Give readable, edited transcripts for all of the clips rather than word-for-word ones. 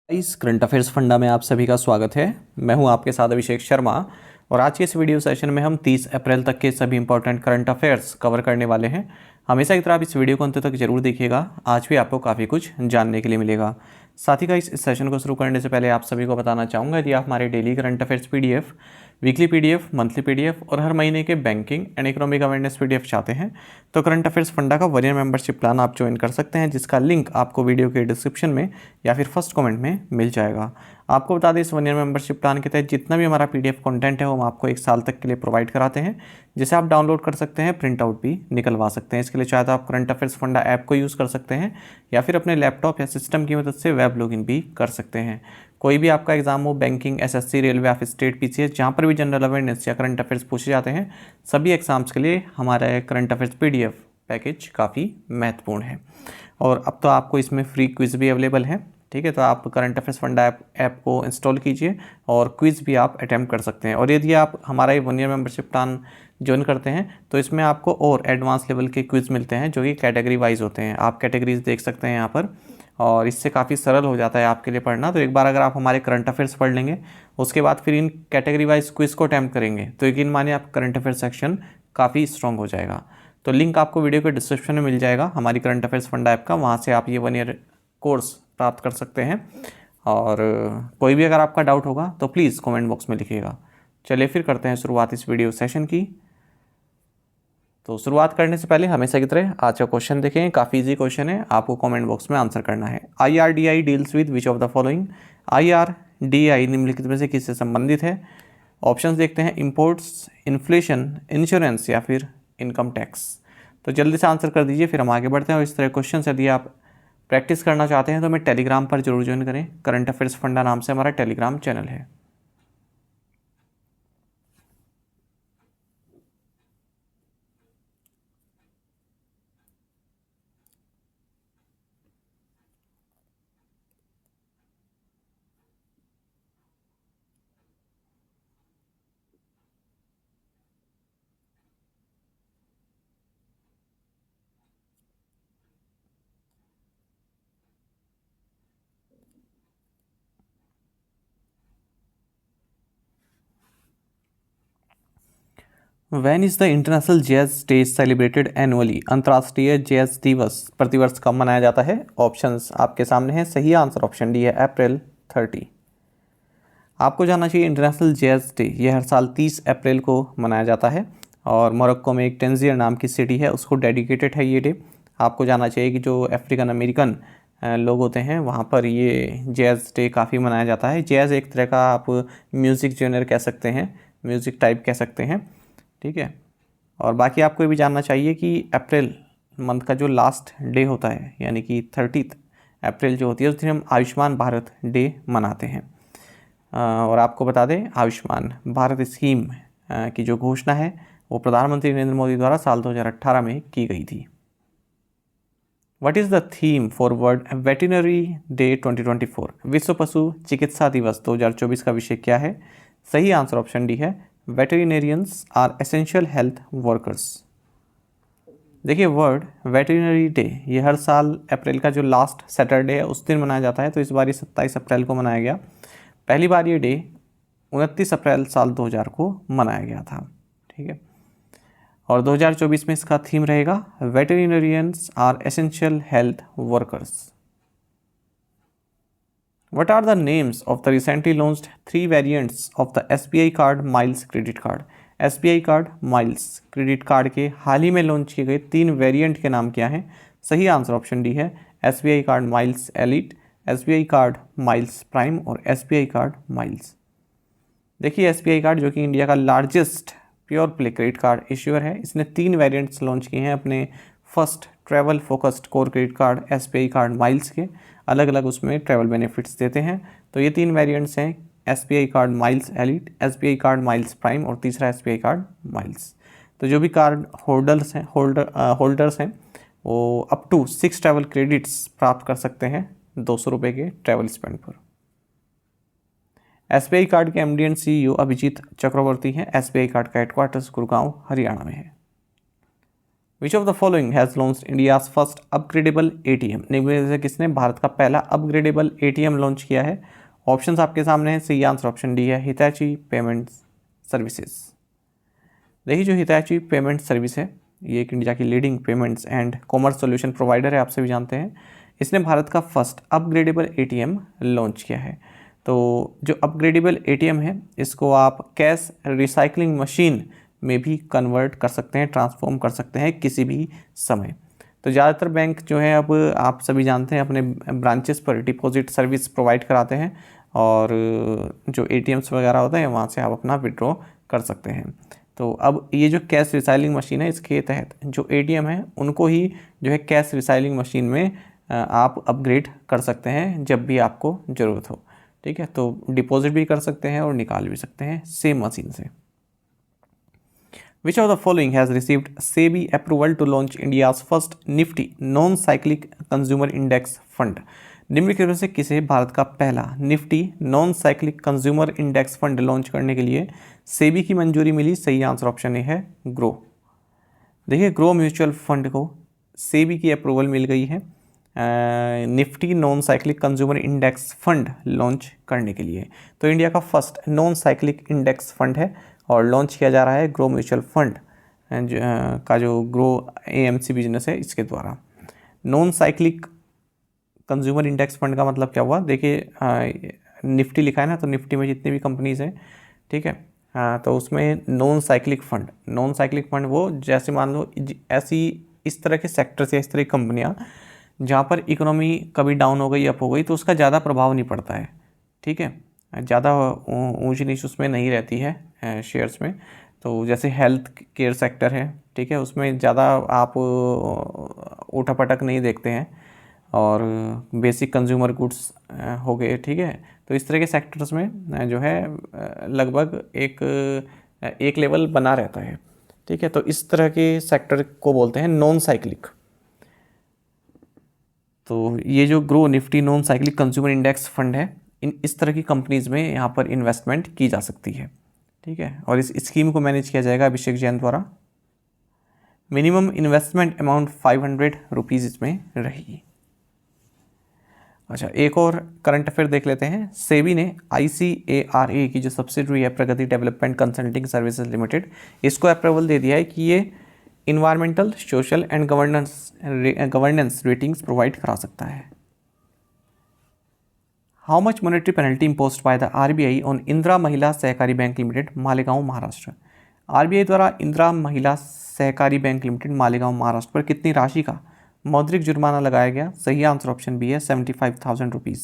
इस current affairs funda में आप सभी का स्वागत है। मैं हूं आपके साथ अभिषेक शर्मा और आज के इस वीडियो सेशन में हम 30 अप्रैल तक के सभी इंपॉर्टेंट करंट अफेयर्स कवर करने वाले हैं। हमेशा की तरह आप इस वीडियो को अंत तक जरूर देखिएगा, आज भी आपको काफ़ी कुछ जानने के लिए मिलेगा। साथ ही का इस सेशन को शुरू करने से पहले आप सभी को बताना चाहूँगा, यदि आप हमारे daily current affairs PDF, weekly PDF, monthly PDF और हर महीने के banking and economic awareness PDF चाहते हैं तो करंट अफेयर्स फंडा का 1 ईयर मेंबरशिप प्लान आप ज्वाइन कर सकते हैं, जिसका लिंक आपको वीडियो के डिस्क्रिप्शन में या फिर फर्स्ट कमेंट में मिल जाएगा। आपको बता दें, इस 1 ईयर मेंबरशिप प्लान के तहत जितना भी हमारा पीडीएफ कंटेंट है वो हम आपको 1 साल तक के लिए प्रोवाइड कराते हैं, जिसे आप डाउनलोड कर सकते हैं, प्रिंट आउट भी निकलवा सकते हैं। इसके लिए चाहे तो आप करंट अफेयर्स फंडा ऐप को यूज़ कर सकते हैं या फिर अपने लैपटॉप या सिस्टम की मदद से वेब लॉगिन भी कर सकते हैं। कोई भी आपका एग्जाम हो, बैंकिंग, एसएससी, रेलवे या फिर स्टेट पीसीएस, जहाँ पर भी जनरल अवेयरनेस या करंट अफेयर्स पूछे जाते हैं, सभी एग्जाम्स के लिए हमारा करंट अफेयर्स पीडीएफ पैकेज काफ़ी महत्वपूर्ण है। और अब तो आपको इसमें फ्री क्विज़ भी अवेलेबल है। ठीक है, तो आप करंट अफेयर्स फंडा ऐप को इंस्टॉल कीजिए और क्विज़ भी आप अटैम्प्ट कर सकते हैं। और यदि आप हमारा ये 1 ईयर मेंबरशिप प्लान ज्वाइन करते हैं तो इसमें आपको और एडवांस लेवल के क्विज़ मिलते हैं, जो कि कैटेगरी वाइज होते हैं। आप कैटेगरीज देख सकते हैं यहाँ पर, और इससे काफ़ी सरल हो जाता है आपके लिए पढ़ना। तो एक बार अगर आप हमारे करंट अफेयर्स पढ़ लेंगे, उसके बाद फिर इन कैटेगरी वाइज क्विज़ को अटैम्प्ट करेंगे, तो यकीन मानिए आप करंट अफेयर्स सेक्शन काफ़ी स्ट्रॉन्ग हो जाएगा। तो लिंक आपको वीडियो के डिस्क्रिप्शन में मिल जाएगा हमारी करंट अफेयर्स फंडा ऐप का, वहाँ से आप ये 1 ईयर कोर्स प्राप्त कर सकते हैं। और कोई भी अगर आपका डाउट होगा तो प्लीज़ कमेंट बॉक्स में लिखिएगा। चलिए फिर करते हैं शुरुआत इस वीडियो सेशन की। तो शुरुआत करने से पहले हमेशा की तरह आज का क्वेश्चन देखें, काफ़ी इजी क्वेश्चन है, आपको कमेंट बॉक्स में आंसर करना है। IRDAI deals with which of the following? IRDAI निम्नलिखित में से किससे संबंधित है? ऑप्शंस देखते हैं, इंपोर्ट्स, इन्फ्लेशन, इंश्योरेंस या फिर इनकम टैक्स। तो जल्दी से आंसर कर दीजिए, फिर हम आगे बढ़ते हैं। और इस तरह क्वेश्चन यदि आप प्रैक्टिस करना चाहते हैं तो हमें टेलीग्राम पर जरूर ज्वाइन करें। करंट अफेयर्स फंडा नाम से हमारा टेलीग्राम चैनल है। When is the international jazz day celebrated annually? अंतर्राष्ट्रीय जैज दिवस प्रतिवर्ष कब मनाया जाता है? ऑप्शंस आपके सामने हैं। सही आंसर ऑप्शन डी है, अप्रैल 30। आपको जानना चाहिए इंटरनेशनल जैज डे ये हर साल 30 अप्रैल को मनाया जाता है, और मोरक्को में एक टंजियर नाम की सिटी है, उसको डेडिकेटेड है ये डे। आपको जानना चाहिए कि जो अफ्रीकन अमेरिकन लोग होते हैं वहाँ पर ये जैज़ डे काफ़ी मनाया जाता है। जैज़ एक तरह का आप म्यूज़िक जेनर कह सकते हैं, म्यूज़िक टाइप कह सकते हैं। ठीक है, और बाकी आपको ये भी जानना चाहिए कि अप्रैल मंथ का जो लास्ट डे होता है, यानी कि 30 अप्रैल जो होती है, उस दिन हम आयुष्मान भारत डे मनाते हैं। और आपको बता दें, आयुष्मान भारत स्कीम की जो घोषणा है वो प्रधानमंत्री नरेंद्र मोदी द्वारा साल 2018 में की गई थी। What is the theme for world veterinary day 2024? विश्व पशु चिकित्सा दिवस 2024 का विषय क्या है? सही आंसर ऑप्शन डी है, वेटरिनेरियंस आर एसेंशियल हेल्थ वर्कर्स। देखिए, वर्ल्ड वेटरनरी डे ये हर साल अप्रैल का जो लास्ट सैटरडे है उस दिन मनाया जाता है। तो इस बार ये 27 अप्रैल को मनाया गया। पहली बार ये डे 29 अप्रैल साल 2000 को मनाया गया था। ठीक है, और 2024 में इसका थीम रहेगा veterinarians are essential health workers. What are the names of the recently launched 3 variants of the SBI card miles credit card? SBI card miles credit card के हाल ही में लॉन्च किए गए 3 वेरिएंट के नाम क्या हैं? सही आंसर ऑप्शन डी है, SBI card miles elite, SBI card miles prime और SBI कार्ड माइल्स। देखिए, SBI कार्ड जो कि इंडिया का largest pure play credit card issuer है, इसने 3 वेरिएंट्स लॉन्च किए हैं अपने first travel focused core credit card SBI card miles के। अलग अलग उसमें ट्रैवल बेनिफिट्स देते हैं। तो ये 3 वेरिएंट्स हैं, SBI card miles elite, SBI card miles prime और तीसरा SBI कार्ड माइल्स। तो जो भी कार्ड होल्डर्स हैं वो अप टू 6 ट्रैवल क्रेडिट्स प्राप्त कर सकते हैं 200 रुपये के ट्रैवल स्पेंड पर। SBI कार्ड के MD एंड CEO अभिजीत चक्रवर्ती हैं। SBI कार्ड का हेडक्वार्टर्स गुड़गांव हरियाणा में है। विच of the following has launch India's first upgradable ATM, निम्न में से किसने भारत का पहला अपग्रेडेबल ATM लॉन्च किया है? ऑप्शंस आपके सामने हैं, सही आंसर ऑप्शन डी है, हिताची पेमेंट्स सर्विसेज। देखिए जो हिताची पेमेंट सर्विस है ये एक इंडिया की leading payments and commerce solution provider है, आप सभी जानते हैं। इसने भारत का फर्स्ट अपग्रेडेबल ATM लॉन्च किया है। तो जो अपग्रेडेबल ATM है इसको आप कैश रिसाइकलिंग मशीन में भी कन्वर्ट कर सकते हैं, ट्रांसफॉर्म कर सकते हैं किसी भी समय। तो ज़्यादातर बैंक जो है अब आप सभी जानते हैं अपने ब्रांचेस पर डिपॉजिट सर्विस प्रोवाइड कराते हैं और जो ATMs वगैरह होते हैं वहाँ से आप अपना विड्रॉ कर सकते हैं। तो अब ये जो कैश रिसाइकलिंग मशीन है इसके तहत जो ATM है उनको ही जो है कैश रिसाइकलिंग मशीन में आप अपग्रेड कर सकते हैं जब भी आपको ज़रूरत हो। ठीक है, तो डिपॉजिट भी कर सकते हैं और निकाल भी सकते हैं सेम मशीन से। Which of the following has received SEBI approval to launch India's first Nifty non cyclical consumer index fund, निम्नलिखित में से किसे भारत का पहला Nifty non cyclical consumer index fund launch करने के लिए सेबी की मंजूरी मिली? सही आंसर ऑप्शन ए है, ग्रो। देखिए ग्रो म्यूचुअल फंड को सेबी की अप्रूवल मिल गई है Nifty non cyclical consumer index fund launch करने के लिए। तो इंडिया का first non cyclic index fund है और लॉन्च किया जा रहा है ग्रो म्यूचुअल फंड का जो ग्रो AMC बिजनेस है इसके द्वारा। Non cyclical consumer index fund का मतलब क्या हुआ? देखिए निफ्टी लिखा है ना, तो निफ्टी में जितनी भी कंपनीज़ हैं, ठीक है, तो उसमें नॉन साइक्लिक फंड वो जैसे मान लो ऐसी इस तरह के सेक्टर्स या इस तरह की कंपनियाँ जहाँ पर इकोनॉमी कभी डाउन हो गई अप हो गई तो उसका ज़्यादा प्रभाव नहीं पड़ता है। ठीक है, ज़्यादा ऊंच नीच उसमें नहीं रहती है शेयर्स में। तो जैसे हेल्थ केयर सेक्टर है, ठीक है, उसमें ज़्यादा आप उठापटक नहीं देखते हैं और बेसिक कंज्यूमर गुड्स हो गए, ठीक है। तो इस तरह के सेक्टर्स में जो है लगभग एक लेवल बना रहता है। ठीक है, तो इस तरह के सेक्टर को बोलते हैं नॉन साइक्लिक। तो ये जो grow Nifty non cyclical consumer index fund है इस तरह की कंपनीज़ में यहाँ पर इन्वेस्टमेंट की जा सकती है। ठीक है, और इस स्कीम को मैनेज किया जाएगा अभिषेक जैन द्वारा। मिनिमम इन्वेस्टमेंट अमाउंट 500 रुपीज़ इसमें रहेगी। अच्छा, एक और करंट अफेयर देख लेते हैं। सेबी ने ICARA की जो सब्सिडरी है प्रगति डेवलपमेंट कंसल्टिंग सर्विसेज लिमिटेड, इसको अप्रूवल दे दिया है कि ये environmental social and governance ratings provide करा सकता है। How much monetary penalty imposed by the RBI on Indira महिला सहकारी bank limited Malegaon Maharashtra, RBI द्वारा इंदिरा महिला सहकारी बैंक लिमिटेड मालेगांव महाराष्ट्र पर कितनी राशि का मौद्रिक जुर्माना लगाया गया? सही आंसर ऑप्शन बी है, 75,000 रुपीज़।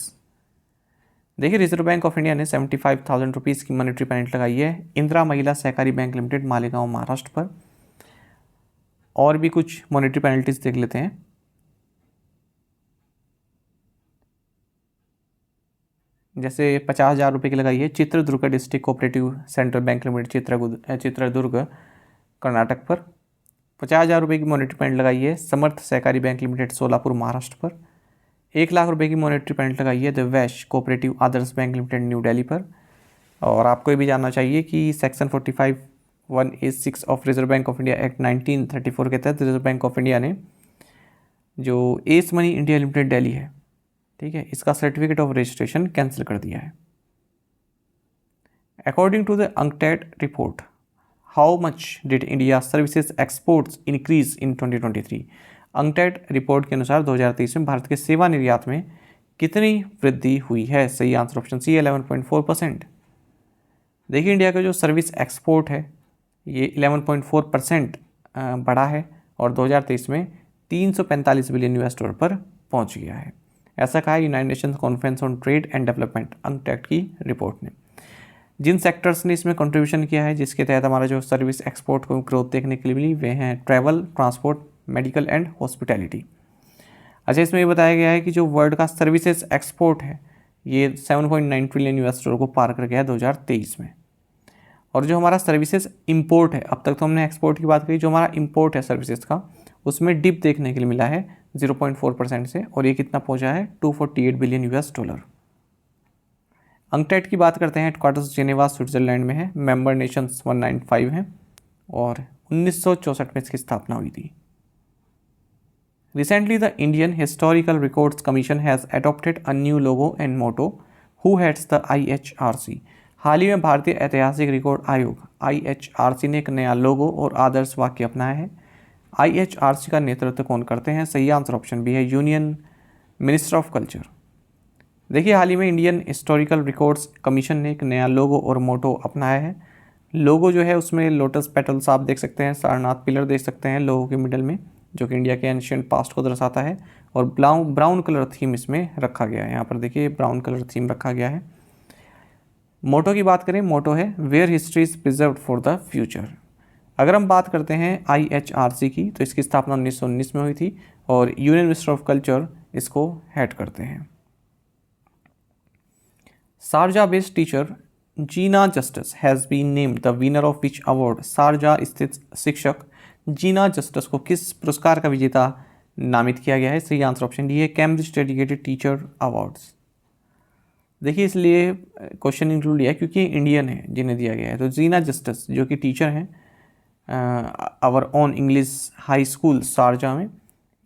देखिए रिजर्व बैंक ऑफ इंडिया ने 75,000 रुपीज़ की मॉनेटरी पेनल्टी लगाई है इंदिरा महिला सहकारी बैंक लिमिटेड मालेगांव महाराष्ट्र पर। और भी कुछ मॉनेटरी पेनल्टीज देख लेते हैं। जैसे 50,000 रुपये की लगाई है Chitradurga district cooperative central bank limited Chitradurga Karnataka पर। 50,000 रुपये की मॉनेटरी पेनल्टी लगाई है समर्थ सहकारी बैंक लिमिटेड सोलापुर महाराष्ट्र पर। 1,00,000 रुपये की मॉनेटरी पेनल्टी लगाई है the Vysya cooperative Adarsh bank limited new Delhi पर। और आपको ये भी जानना चाहिए कि section 45(1)(a)(6) of reserve bank of India act 1934 के तहत रिजर्व बैंक ऑफ इंडिया ने जो S money India limited Delhi है, ठीक है, इसका सर्टिफिकेट ऑफ रजिस्ट्रेशन कैंसिल कर दिया है। According to the UNCTAD report, how much did India services exports increase in 2023? UNCTAD report के अनुसार 2023 में भारत के सेवा निर्यात में कितनी वृद्धि हुई है? सही आंसर ऑप्शन सी 11.4%। देखिए इंडिया का जो सर्विस एक्सपोर्ट है ये 11.4% बढ़ा है और 2023 में 345 बिलियन US डॉलर पर पहुंच गया है। ऐसा कहा United Nations conference on trade and development UNCTAD की रिपोर्ट ने। जिन सेक्टर्स ने इसमें कंट्रीब्यूशन किया है जिसके तहत हमारा जो सर्विस एक्सपोर्ट को ग्रोथ देखने के लिए मिली वे हैं travel, transport, medical and hospitality. अच्छा, इसमें ये बताया गया है कि जो वर्ल्ड का सर्विसेज एक्सपोर्ट है ये 7.9 ट्रिलियन US डॉलर को पार कर गया है 2023 में। और जो हमारा सर्विसेज इंपोर्ट है, अब तक तो हमने एक्सपोर्ट की बात करी, जो हमारा इंपोर्ट है सर्विसेज का उसमें डिप देखने के लिए मिला है 0.4% से और ये कितना पहुंचा है 248 बिलियन US डॉलर। अंकटैड की बात करते हैं, हेडक्वार्टर्स जेनेवा स्विट्जरलैंड में है, मेंबर नेशंस 195 हैं और 1964 में इसकी स्थापना हुई थी। Recently, the Indian Historical Records Commission has adopted a new logo and motto. Who heads the IHRC? हाल ही में भारतीय ऐतिहासिक रिकॉर्ड आयोग IHRC ने एक नया लोगो और आदर्श वाक्य अपनाया है। IHRC का नेतृत्व कौन करते हैं? सही आंसर ऑप्शन बी है, यूनियन मिनिस्टर ऑफ कल्चर। देखिए, हाल ही में इंडियन हिस्टोरिकल रिकॉर्ड्स कमीशन ने एक नया लोगो और मोटो अपनाया है। लोगो जो है उसमें लोटस पेटल्स आप देख सकते हैं, सारनाथ पिलर देख सकते हैं लोगो के मिडल में, जो कि इंडिया के एंशिएंट पास्ट को दर्शाता है, और ब्राउन कलर थीम इसमें रखा गया है। यहाँ पर देखिए ब्राउन कलर थीम रखा गया है। मोटो की बात करें, मोटो है where history is preserved for the future. अगर हम बात करते हैं IHRC की, तो इसकी स्थापना 1919 में हुई थी और यूनियन मिनिस्टर ऑफ कल्चर इसको हेड करते हैं। Sharjah based teacher Gina Justice has been named the winner of which award. Sharjah स्थित शिक्षक जीना जस्टिस को किस पुरस्कार का विजेता नामित किया गया है? सही आंसर ऑप्शन डी है, कैम्ब्रिज डेडिकेटेड टीचर अवार्ड्स। देखिए, इसलिए क्वेश्चन इंक्लूड किया क्योंकि इंडियन है जिन्हें दिया गया है। तो जीना जस्टिस जो कि टीचर हैं Our Own English High School Sharjah में,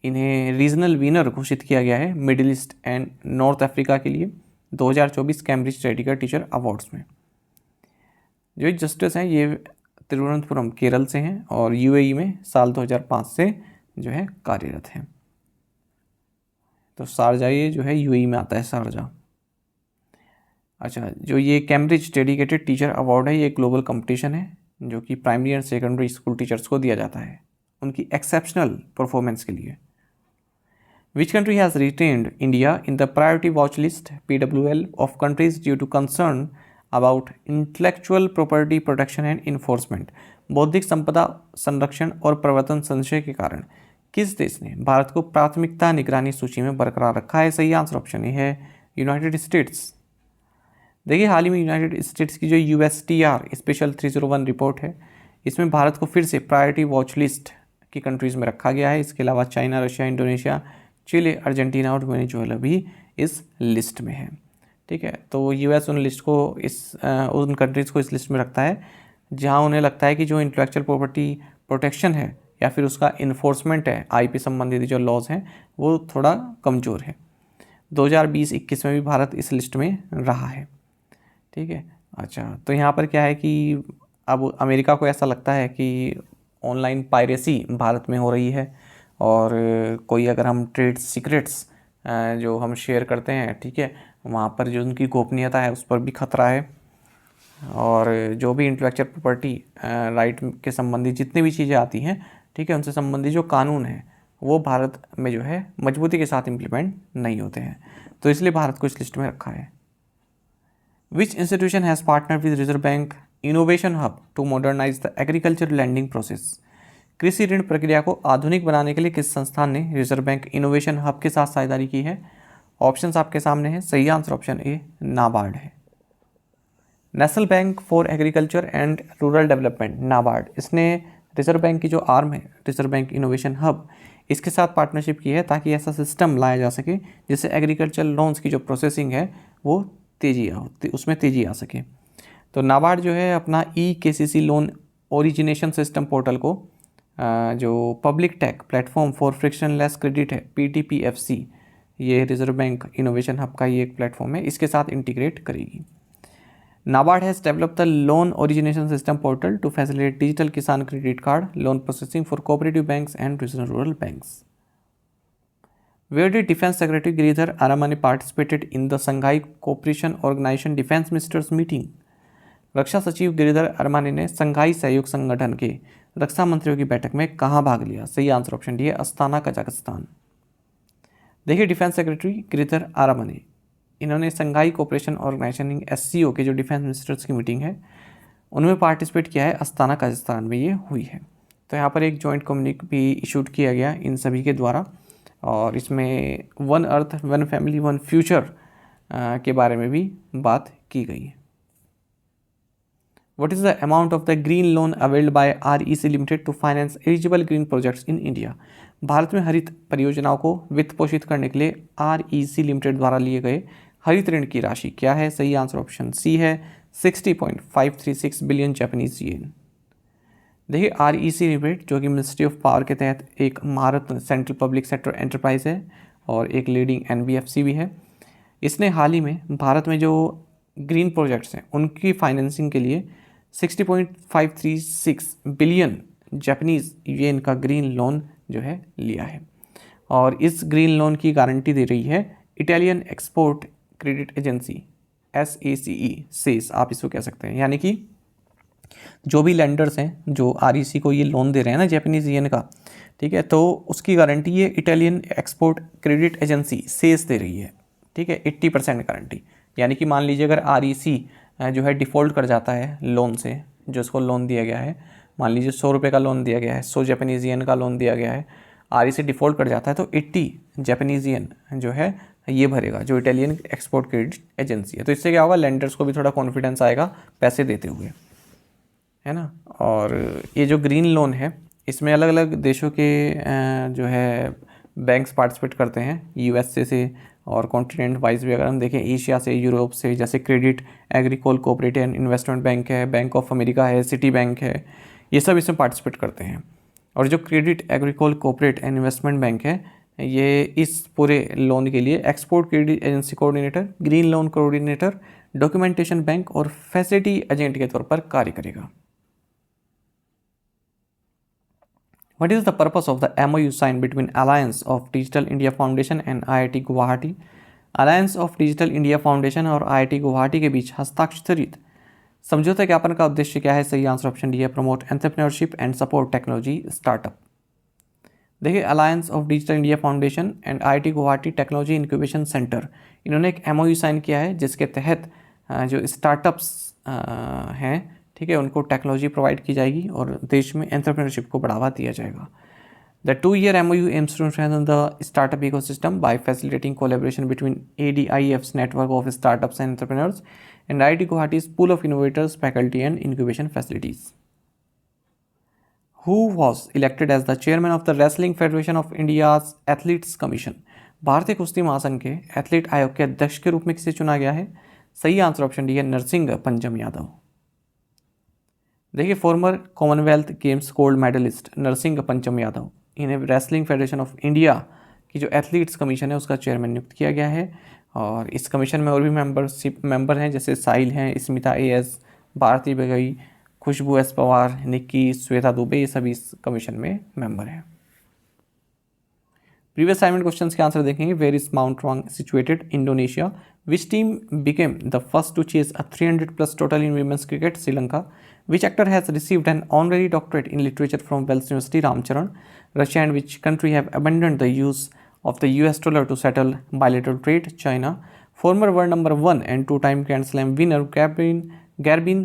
इन्हें रीजनल विनर घोषित किया गया है Middle East and North Africa के लिए 2024 कैम्ब्रिज डेडिकेटेड टीचर अवार्ड्स में। जो जस्टिस हैं ये तिरुवनंतपुरम केरल से हैं और UAE में साल 2005 से जो है कार्यरत हैं। तो शारजा ये जो है UAE में आता है, शारजा। अच्छा, जो ये कैम्ब्रिज डेडिकेटेड टीचर अवार्ड है, ये ग्लोबल कंपटीशन है जो कि primary and secondary school teachers को दिया जाता है उनकी एक्सेप्शनल परफॉर्मेंस के लिए। Which country has retained India in the priority watch list PWL of countries due to concern about intellectual property protection and enforcement? बौद्धिक संपदा संरक्षण और प्रवर्तन संशय के कारण किस देश ने भारत को प्राथमिकता निगरानी सूची में बरकरार रखा है? सही आंसर ऑप्शन ए है, यूनाइटेड स्टेट्स। देखिए, हाल ही में यूनाइटेड स्टेट्स की जो USTR स्पेशल 301 रिपोर्ट है, इसमें भारत को फिर से प्रायोरिटी वॉच लिस्ट की कंट्रीज़ में रखा गया है। इसके अलावा China, Russia, Indonesia, Chile, Argentina और वेनेजुएला भी इस लिस्ट में है। ठीक है, तो US उन लिस्ट को उन कंट्रीज़ को इस लिस्ट में रखता है जहां उन्हें लगता है कि जो इंटेलेक्चुअल प्रॉपर्टी प्रोटेक्शन है या फिर उसका इन्फोर्समेंट है, IP संबंधित जो लॉज हैं वो थोड़ा कमज़ोर है। 2020-21 में भी भारत इस लिस्ट में रहा है। ठीक है, अच्छा, तो यहाँ पर क्या है कि अब अमेरिका को ऐसा लगता है कि ऑनलाइन पायरेसी भारत में हो रही है और कोई अगर हम ट्रेड सीक्रेट्स जो हम शेयर करते हैं, ठीक है, वहाँ पर जो उनकी गोपनीयता है उस पर भी खतरा है। और जो भी इंटेलेक्चुअल प्रॉपर्टी राइट के संबंधी जितनी भी चीज़ें आती हैं, ठीक है, उनसे संबंधित जो कानून है वो भारत में जो है मजबूती के साथ इम्प्लीमेंट नहीं होते हैं, तो इसलिए भारत को इस लिस्ट में रखा है। Which institution has partner with Reserve Bank innovation Hub to modernise the agriculture lending process. कृषि ऋण प्रक्रिया को आधुनिक बनाने के लिए किस संस्थान ने रिजर्व बैंक इनोवेशन हब के साथ साझेदारी की है? ऑप्शंस आपके सामने हैं, सही आंसर ऑप्शन ए नाबार्ड है। National bank for agriculture and rural development, NABARD, इसने रिजर्व बैंक की जो आर्म है रिजर्व बैंक इनोवेशन हब, इसके साथ पार्टनरशिप की है ताकि ऐसा सिस्टम लाया जा सके जिससे एग्रीकल्चर लोन्स की जो प्रोसेसिंग है वो उसमें तेज़ी आ सके। तो नाबार्ड जो है अपना EKCC loan origination system portal को जो public tech platform for frictionless credit है PTPFC, ये रिजर्व बैंक इनोवेशन हब का ये एक प्लेटफॉर्म है, इसके साथ इंटीग्रेट करेगी। NABARD has develop the loan origination system portal to facilitate digital Kisan credit card loan processing for cooperative banks and regional rural banks. Where did Defense Secretary Giridhar Aramane participated in the Shanghai Cooperation Organization Defense Ministers Meeting? रक्षा सचिव गिरिधर अरमाने ने संघाई सहयोग संगठन के रक्षा मंत्रियों की बैठक में कहाँ भाग लिया? सही आंसर ऑप्शन डी है, अस्ताना, कजाकिस्तान। देखिए, डिफेंस सेक्रेटरी गिरिधर अरमाने, इन्होंने संघाई कोऑपरेशन ऑर्गेनाइजेशन SCO के जो डिफेंस मिनिस्टर्स की मीटिंग है उनमें पार्टिसिपेट किया है, अस्ताना कजाकिस्तान में ये हुई है। तो यहाँ पर एक जॉइंट कम्युनिके भी इशूड किया गया इन सभी के द्वारा और इसमें one earth one family one future के बारे में भी बात की गई है। What is the amount of the green loan availed by REC Limited to finance eligible green projects in India? Bharat में हरित परियोजनाओं को वित्त पोषित करने के लिए REC लिमिटेड द्वारा लिए गए हरित ऋण की राशि क्या है? सही आंसर ऑप्शन सी है, 60.536 बिलियन जापानीज येन। देखिए REC लिमिटेड जो कि मिनिस्ट्री ऑफ पावर के तहत एक महारत सेंट्रल पब्लिक सेक्टर एंटरप्राइज है और एक लीडिंग NBFC भी है। इसने हाल ही में भारत में जो ग्रीन प्रोजेक्ट्स हैं उनकी फाइनेंसिंग के लिए 60.536 बिलियन जापानीज़ येन का ग्रीन लोन जो है लिया है और इस ग्रीन लोन की गारंटी दे रही है Italian export credit agency SACE SACE आप इसको कह सकते हैं। यानी कि जो भी लेंडर्स हैं जो REC को ये लोन दे रहे हैं ना जापानीज़ येन का, ठीक है, तो उसकी गारंटी ये Italian export credit agency SACE दे रही है, ठीक है, 80% गारंटी। यानी कि मान लीजिए अगर REC जो है डिफ़ॉल्ट कर जाता है लोन से, जो उसको लोन दिया गया है, मान लीजिए 100 रुपये का लोन दिया गया है, 100 जापानीज़ येन का लोन दिया गया है, REC डिफ़ॉल्ट कर जाता है तो 80 जापानीज़ येन जो है ये भरेगा जो इटालियन एक्सपोर्ट क्रेडिट एजेंसी है। तो इससे क्या होगा, लेंडर्स को भी थोड़ा कॉन्फिडेंस आएगा पैसे देते हुए, है ना। और ये जो ग्रीन लोन है इसमें अलग अलग देशों के जो है बैंक्स पार्टिसिपेट करते हैं, USA से और कॉन्टिनेंट वाइज भी अगर हम देखें एशिया से, यूरोप से, जैसे credit Agricole cooperative and investment bank है, बैंक ऑफ अमेरिका है, सिटी बैंक है, ये सब इसमें पार्टिसिपेट करते हैं। और जो credit Agricole cooperative and investment bank है ये इस पूरे लोन के लिए export credit agency coordinator, green loan coordinator, documentation bank और फैसिलिटी एजेंट के तौर पर कार्य करेगा। What is the purpose of the MOU signed between Alliance of Digital India Foundation and IIT Guwahati? Alliance of digital India foundation और IIT Guwahati के बीच हस्ताक्षरित समझौता ज्ञापन का उद्देश्य क्या है? सही आंसर ऑप्शन डी है, promote entrepreneurship and support technology startup. देखिए alliance of digital India foundation and IIT Guwahati technology incubation centre, इन्होंने एक MOU साइन किया है जिसके तहत जो स्टार्टअप्स हैं, ठीक है, उनको टेक्नोलॉजी प्रोवाइड की जाएगी और देश में एंटरप्रेन्योरशिप को बढ़ावा दिया जाएगा। The 2-year MOU aims to strengthen the startup ecosystem by facilitating collaboration between ADIF's network of startups and entrepreneurs and IIT Guwahati's pool of innovators, faculty and incubation facilities. Who was elected as the chairman of the Wrestling Federation of India's Athletes Commission? भारतीय कुश्ती महासंघ के athlete आयोग के अध्यक्ष के रूप में किसे चुना गया है? सही आंसर ऑप्शन डी है, नरसिंह पंचम यादव। देखिए former Commonwealth Games gold medallist Narsingh Pancham Yadav, इन्हें रेसलिंग फेडरेशन ऑफ इंडिया की जो एथलीट्स कमीशन है उसका चेयरमैन नियुक्त किया गया है। और इस कमीशन में और भी मेंबर हैं जैसे साहिल हैं, स्मिता AS, भारती बगई, खुशबू S पवार, निक्की, श्वेता दुबे, ये सभी इस कमीशन में मेंबर हैं। प्रीवियस असाइनमेंट क्वेश्चंस के आंसर देखेंगे। Where is mount wrong situated? Indonesia. Which team became the first to chase a 300+ total in women's cricket? Sri Lanka. Which actor has received an honorary doctorate in literature from Wells University? Ramcharan. Russia and which country have abandoned the use of the US dollar to settle bilateral trade? China. Former world number 1 and 2-time Grand Slam winner Garbine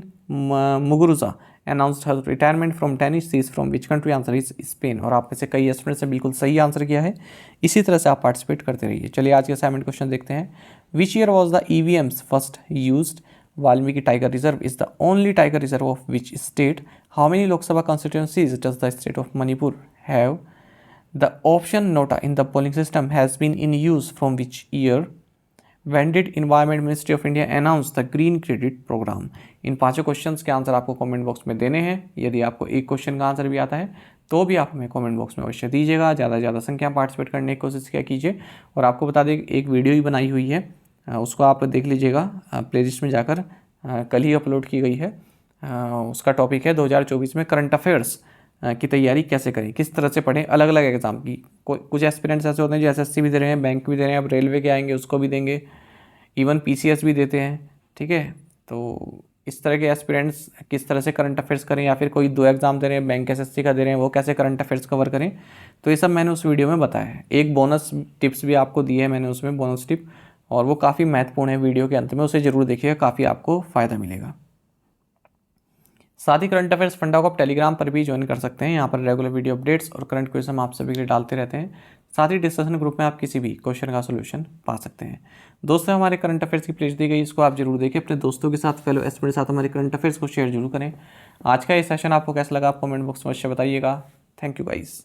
Muguruza announced her retirement from tennis. She is from which country? Answer is Spain. और आप में से कई students ने बिल्कुल सही answer किया है। इसी तरह से आप पार्टिसिपेट करते रहिए। चलिए आज के असाइनमेंट क्वेश्चन देखते हैं। Which year was the EVMs first used? Valmiki Tiger Reserve is the only tiger reserve of which state? How many Lok Sabha constituencies does the state of Manipur have? The option nota in the polling system has been in use from which year? When did Environment Ministry of India announce the Green Credit Program? इन पांचों questions के answer आपको comment box में देने हैं। यदि आपको एक question का आंसर भी आता है तो भी आप हमें कमेंट बॉक्स में अवश्य दीजिएगा। ज़्यादा से ज़्यादा संख्या पार्टिसिपेट करने की कोशिश किया कीजिए। और आपको बता दें एक वीडियो ही बनाई हुई है, उसको आप देख लीजिएगा प्लेलिस्ट में जाकर, कल ही अपलोड की गई है। उसका टॉपिक है 2024 में करंट अफेयर्स की तैयारी कैसे करें, किस तरह से पढ़ें अलग अलग एग्ज़ाम की। कुछ एस्पिरेंट्स ऐसे होते हैं जो SSC भी दे रहे हैं, बैंक भी दे रहे हैं, अब रेलवे के आएंगे उसको भी देंगे, इवन PCS भी देते हैं, ठीक है। तो इस तरह के एस्पिरेंट्स किस तरह से करंट अफेयर्स करें, या फिर कोई 2 एग्ज़ाम दे रहे हैं, बैंक SSC का दे रहे हैं, वो कैसे करंट अफेयर्स कवर करें, तो ये सब मैंने उस वीडियो में बताया है। एक बोनस टिप्स भी आपको दी है मैंने उसमें, बोनस टिप, और वो काफ़ी महत्वपूर्ण है वीडियो के अंत में, उसे ज़रूर देखिएगा, काफ़ी आपको फ़ायदा मिलेगा। साथ ही करंट अफेयर्स फंडा को आप टेलीग्राम पर भी ज्वाइन कर सकते हैं। यहाँ पर रेगुलर वीडियो अपडेट्स और करंट क्वेश्चन हम आप सभी के लिए डालते रहते हैं। साथ ही डिस्कशन ग्रुप में आप किसी भी क्वेश्चन का सोल्यूशन पा सकते हैं। दोस्तों हमारे करंट अफेयर्स की प्लेलिस्ट दी गई, इसको आप जरूर देखें, अपने दोस्तों के साथ, फेलो एस्पिरेंट्स के साथ हमारे करंट अफेयर्स को शेयर जरूर करें। आज का ये सेशन आपको कैसा लगा आप कमेंट बॉक्स में अवश्य बताइएगा। Thank you guys.